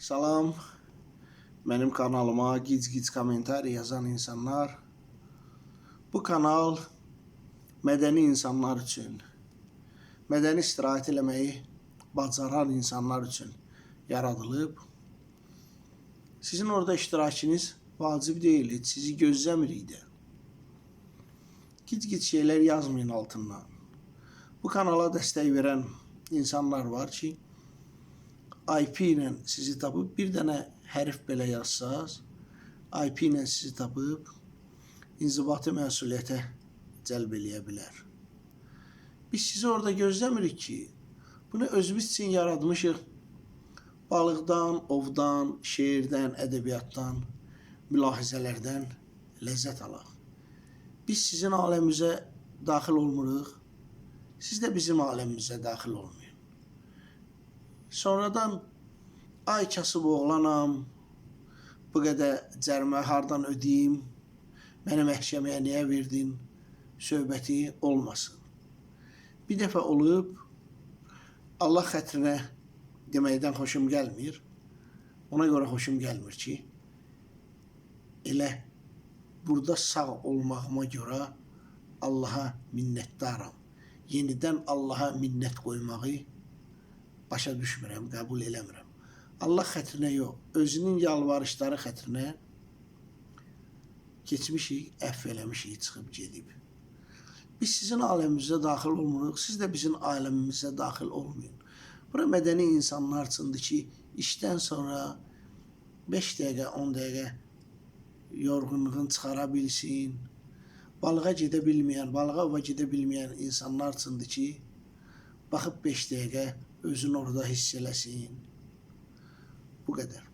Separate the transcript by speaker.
Speaker 1: Salam, benim kanalıma gic komentari yazan insanlar. Bu kanal mədəni insanlar üçün, mədəni istirahət eləməyi bacaran insanlar üçün yaradılıb. Sizin orada iştirakiniz vacib deyil, sizi gözləmirik də. Gic şeylər yazmayın altından. Bu kanala dəstək verən insanlar var ki, IP ilə sizi tapıb, bir dənə hərf belə yazsaz, IP ilə sizi tapıb, inzibati məsuliyyətə cəlb eləyə bilər. Biz sizi orada gözləmirik ki, bunu özümüz üçün yaratmışıq. Balıqdan, ovdan, şeirdən, ədəbiyyatdan, mülahizələrdən ləzzət alaq. Biz sizin aləmimizə daxil olmuruq, siz də bizim aləmimizə daxil olmayın. Sonradan ay kasıb oğlanam, bu qədər cərimə hardan ödəyim, məni məhkəməyə niyə verdin söhbəti olmasın. Bir dəfə olub, Allah xətrinə deməkdən xoşum gəlmir. Ona görə xoşum gəlmir ki, elə burada sağ olmağıma görə Allaha minnətdaram. Yenidən Allaha minnət qoymağı başa düşmürəm, qəbul eləmirəm. Allah xətrinə yox, özünün yalvarışları xətrinə keçmişik, əfv eləmişik, çıxıb gedib. Biz sizin aləmimizə daxil olmuruq, siz də bizim aləmimizə daxil olmayın. Bura mədəni insanlar üçündür ki, işdən sonra 5 dəqiqə, 10 dəqiqə yorğunluğunu çıxara bilsin. Balığa gedə bilməyən, balığa ova gedə bilməyən insanlar üçündür ki, baxıb 5 dəqiqə özünü orada hiss eləsin. Bu qədər.